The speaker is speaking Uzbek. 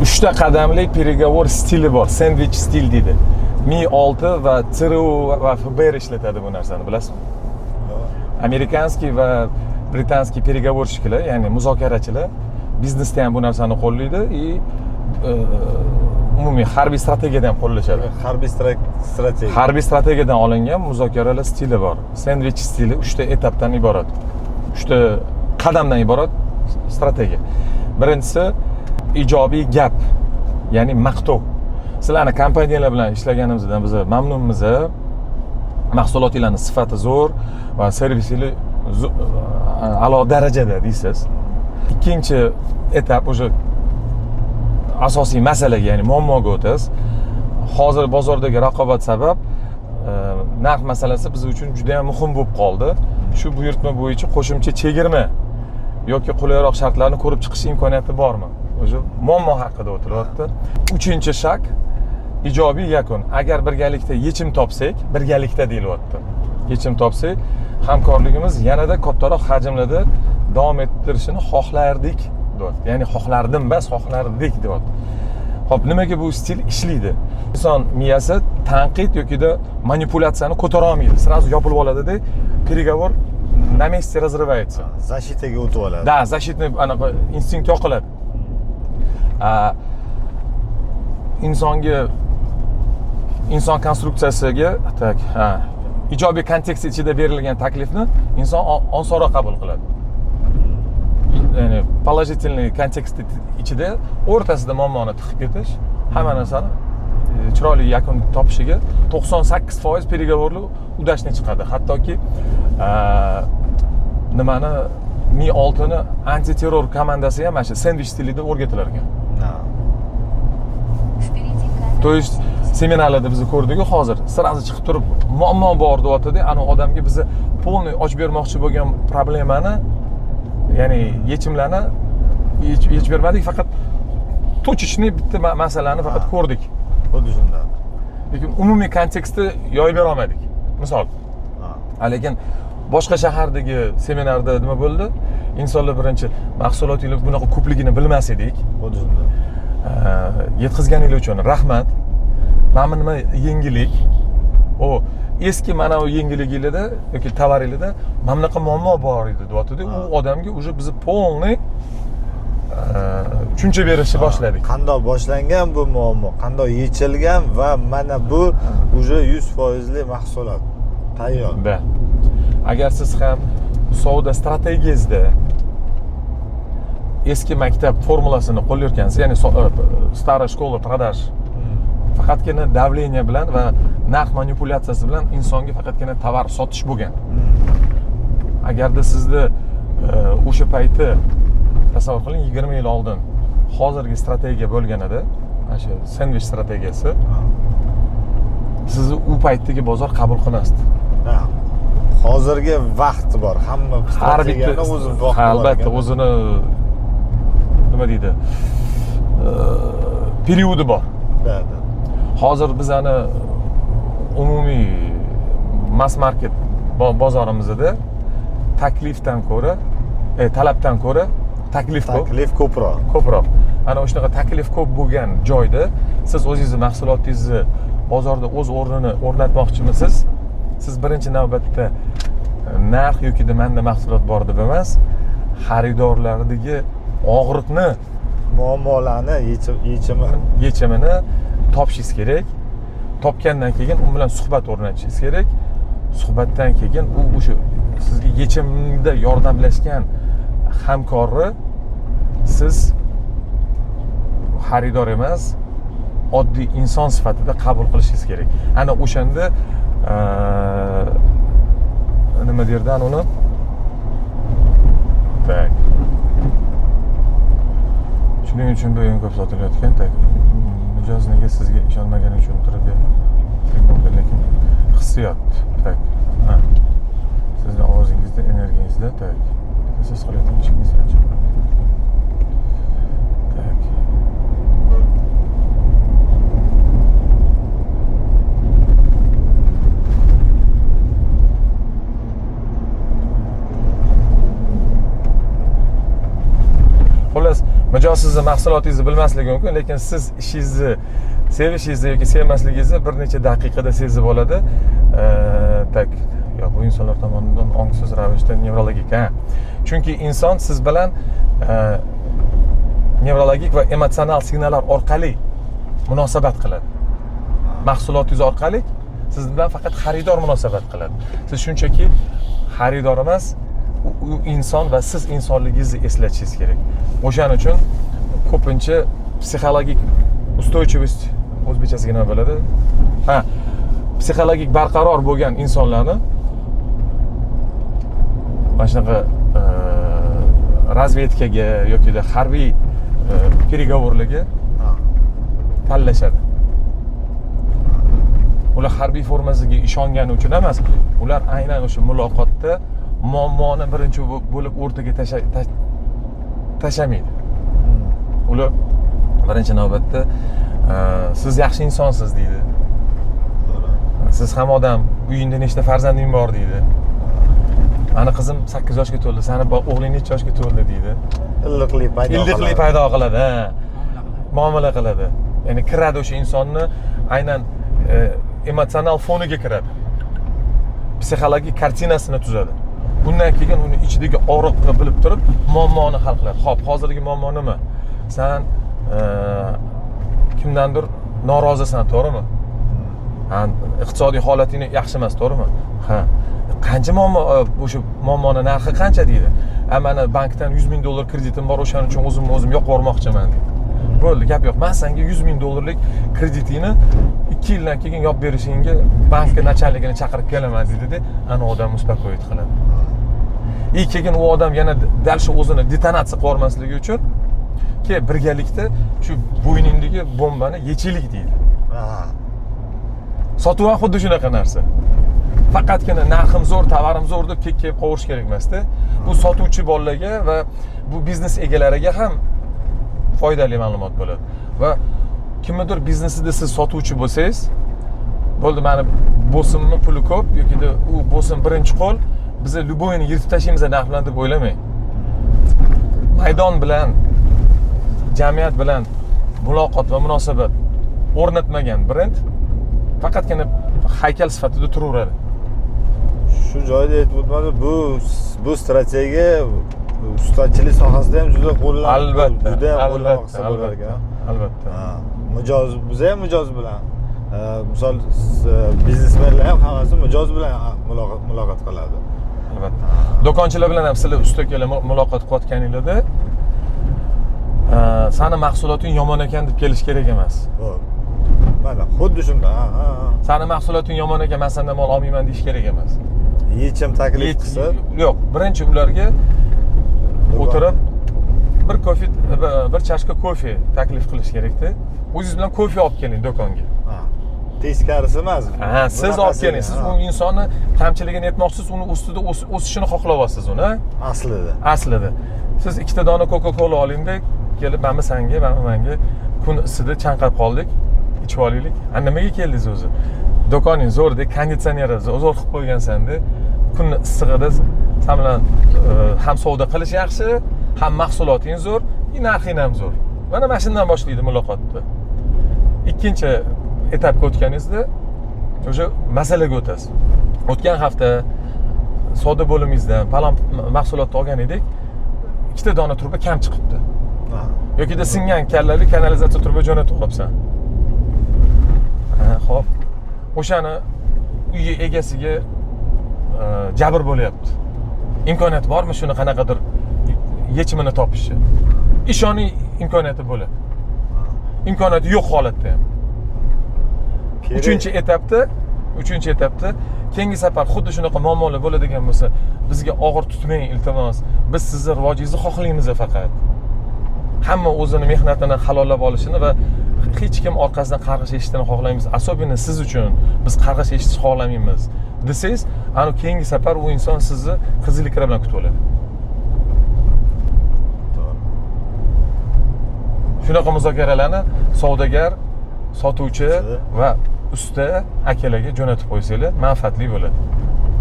3 qadamli переговор stili bor, sandwich stil deydi. Mi 6 va CRU va FBR ishlatadi bu narsani, bilasizmi? Amerikanskiy va britanskiy переговорщикlar, ya'ni muzokarachilar biznesda ham bu narsani qo'llaydi umumiy harbiy strategiyada ham qo'llashadi. Harbiy strategiyadan olingan muzokaralar stili bor. Sandwich stili 3 ta etapdan iborat. 3 ta qadamdan iborat strategiya. Birinchisi ijobiy gap, ya'ni maqtov. Sizlarni kompaniyalar bilan ishlaganimizdan biz mamnunmiz. Mahsulotinglarning sifati zo'r va servisingiz a'lo darajada deysiz. Ikkinchi etap o'sha asosiy masalaga, ya'ni muammoga o'tasiz. Hozir bozordagi raqobat sabab narx masalasi biz uchun juda ham muhim bo'lib qoldi. Shu buyurtma bo'yicha qo'shimcha chegirma yoki qulayroq shartlarni ko'rib chiqish imkoniyati bormi? O'sha muammo haqida o'tilyapti. Uchinchi shak ijobiy yakun. Agar birgalikda yechim topsak, birgalikda deyilyapti. Yechim topsak, hamkorligimiz yanada kattaroq hajmlarda davom ettirishini xohlardik, deyapti. Ya'ni xohlardim bas, xohlardik deyapti. Xo'p, nimaga bu stil ishlaydi? Inson miyasi tanqid yokida manipulyatsiyani ko'tara olmaydi. Sразу yopilib oladida, переговор на месте разрывается. Защитаga o'tib oladi. Да, защитный anaqa instinkt yoqiladi. Inson konstruksiyasiga tak, ijobiy kontekst ichida berilgan taklifni inson osonroq qabul qiladi. Ya'ni положительный kontekst ichida o'rtasida muammoni tiqib ketish hamma narsani chiroyli yakun topishiga 98% переговорlar udashni chiqadi. Hattoki nimani Mi 6 ni antiterror komandasi ham mana shu sandwich stilida o'rgatilar ekan. То есть seminarlarda biz ko'rdik hozir sразу chiqib turib muammo bor deyotdi, ana odamga bizni полный ochib bermoqchi bo'lgan problemani, ya'ni yechimlarni yechib bermadik, faqat точечный bitta masalani faqat ko'rdik. Xuddi shunday. Lekin umumiy kontekstni yoyib bera olmadik. Misol. Lekin boshqa shahardagi seminarda nima bo'ldi? Insonlar birinchi mahsulotingiz bunaqa ko'pligini bilmas edik. Xuddi shunday. Yetkazganingiz uchun rahmat. Mana nima yengillik. O eski mana o yengilligingizda yoki tovaringizda mana bunaqa muammo bor edi deyotdi. U odamga уже biz полный tushuncha berishni boshladik. Qanday boshlangan bu muammo, qanday yechilgan va mana bu уже 100% mahsulot tayyor. Da. Agar siz ham savdo strategiyasida eski maktab formulasini qo'llayotgansiz, ya'ni старая школа продаж, faqatgina davleniya bilan va narx manipulyatsiyasi bilan insonga faqatgina tovar sotish bo'lgan. Agarda sizni o'sha payti tasavvur qiling, 20 yil oldin hozirgi strategiya bo'lganida, mana shu sandwich strategiyasi, sizni u paytdagi bozor qabul qilmasdi. Hozirgi vaqt bor, hamma strategiyani o'zi vaqti bor. Albatta, o'zini nima deydi? Periodi bor. Hozir bizani umumiy mass market bozorimizda taklifdan ko'ra, talabdan ko'ra taklif ko'proq. Ana o'shanaqa taklif ko'p bo'lgan joyda siz o'zingizni mahsulotingizni bozorda o'z o'rnini o'rnatmoqchimisiz? Siz birinchi navbatda narx yoki menda mahsulot bor deb emas, xaridorlardagi og'riqni, muammolarni yechimini topishingiz kerak. Topgandan keyin u bilan suhbat o'rnatishingiz kerak. Suhbatdan keyin u o'sha sizga yechimda yordamlashgan hamkorni siz xaridor emas, oddiy inson sifatida qabul qilishingiz kerak. Ana o'shanda nima derdan uni? Tak. Shuning uchun bu eng ko'p sotilayotgan mijoz nega sizga ishonmagani uchun turib bo'ldi, lekin hissiyot. Tak. Sizni ovozingizda, energiyangizda, tak. Siz qilayotgan ishingiz qancha? Tak. Mijoz sizni mahsulotingizni bilmasligi mumkin, lekin siz ishingizni sevishingizni yoki sevmasligingizni bir necha daqiqada sezib oladi. Tak, yo bu insonlar tomonidan ongsiz ravishda nevrologik, ha. Chunki inson siz bilan nevrologik va emotsional signallar orqali munosabat qiladi. Mahsulotingiz orqali siz bilan faqat xaridor munosabat qiladi. Siz shunchaki xaridor emas, u inson va siz insonligingizni eslatishingiz kerak. O'shaning uchun ko'pincha psixologik ustойчивость o'zbekchasiga nima bo'ladi? Ha, psixologik barqaror bo'lgan insonlarni mana shunaqa razvedkaga yoki harbiy переговорlarga tanlashadi. Ular harbiy formasiga ishongani uchun emas, ular aynan o'sha muloqotda muammoni birinchi bo'lib o'rtaga tashamaydi. Ular birinchi navbatda siz yaxshi insonsiz deydi. Siz ham odam, uyingda nechta farzanding bor deydi. Mani qizim 8 yoshga to'ldi, seni o'g'ling necha yoshga to'ldi deydi. Illiqlik paydo qiladi, ha. Muomala qiladi. Ya'ni kiradi o'sha insonni aynan emotsional foniga kiradi. Psixologik kartinasini tuzadi. Bundan keyin uni ichidagi og'riqni bilib turib, muammoni hal qiladi. Xo'p, hozirgi muammo nima? Sen kimdandir norozisan, to'g'rimi? Iqtisodiy holating yaxshi emas, to'g'rimi? Ha. Qancha muammo, o'sha muammoni narxi qancha deydi? Mana bankdan 100 ming dollar kreditim bor, o'shaning uchun o'zim yo'q bormoqchiman deydi. Bo'ldi, gap yo'q. Men senga 100 ming dollarlik kreditingni 2 yildan keyin yopib berishingga bankka nachalligini chaqirib kelaman dedi-da, ana odam uspokоить qiladi. Keyin u odam yana dal shu o'zini detonatsiya qilib olmasligi uchun birgalikda shu bo'yningdagi bombani yechaylik deydi. Sotuv ham xuddi shunaqa narsa. Faqatgina narxim zo'r, tovarim zo'r deb kelib qovurish kerak emas-da. Bu sotuvchi bolalarga va bu biznes egalariga ham foydali ma'lumot bo'ladi. Va kimnidir biznesida siz sotuvchi bo'lsangiz, bo'ldi, mani bosimni puli ko'p yoki u bosim birinchi qo'l, biz luboyni yirtib tashlaymiz narx bilan deb o'ylamang. Maydon bilan, jamiyat bilan muloqot va munosabat o'rnatmagan brend faqatgina haykal sifatida turaveradi. Shu joyda aytib o'tmadi, bu strategiya ustachilik sohasida ham juda qo'llaniladi. Juda qo'llanilsa bo'lar ekan. Albatta. Mijoz, biz ham mijoz bilan, misol biznesmenlar ham hammasi mijoz bilan muloqot qiladi. Albatta. Do'konchilar bilan ham sizlar usta kelib muloqot qilayotganinglarda sani mahsuloting yomon ekan deb kelish kerak emas. Mana xuddi shunday. Sani mahsuloting yomon ekan, men sendan mol olmayman deyish kerak emas. Yechim taklif qilsa, yo'q, birinchi ularga o'tirib bir chashka kofe taklif qilish kerakda. O'zingiz bilan kofe olib keling do'konga. Teskarisi emas. Siz olib keling. Siz u insonni kamchiligini aytmoqchisiz, uni ustida o'sishini xohlayapsiz uni. Aslida. Siz ikkita dona Coca-Cola olingda, kelib mana senga, mana menga kun isida chanqab qoldik, ichib olaylik. Nimaga keldingiz o'zi? Do'koning zo'rdek, konditsioneri zo'r qilib qo'ygansan-da. Kun issig'ida sen bilan ham savdo qilish yaxshi, ham mahsuloting zo'r, narxing ham zo'r. Mana shundan boshlaydi muloqotni. Ikkinchi etapga o'tganingizda o'sha masalaga o'tasiz. O'tgan hafta savdo bo'limingizdan falon mahsulotni olgan edik, ikkita dona truba kam chiqibdi. Yoki da singan kallali kanalizatsiya truba jo'natib qo'yibsan. Xo'p. O'shani uyi egasiga jabr bo'lyapti. Imkoniyat bormi shuni qanaqadir yechimini topishni? Ishoning imkoniyati bo'ladi. Imkoniyati yo'q holatda ham. Uchinchi etapda keyingi safar xuddi shunaqa muammolar bo'ladigan bo'lsa, bizga og'ir tutmang iltimos. Biz sizni rivojingizni xohlaymiz faqat. Hamma o'zini mehnatini halollab olishini va hech kim orqasidan qarg'ish eshitishni xohlaymiz. Asobini siz uchun biz qarg'ish eshitish xohlamaymiz. Desangiz, ana keyingi safar u inson sizni qizilliklar bilan kutib oladi. Shunaqa muzokaralarni savdogar, sotuvchi va usta akalarga jo'natib qo'ysanglar, manfaatli bo'ladi.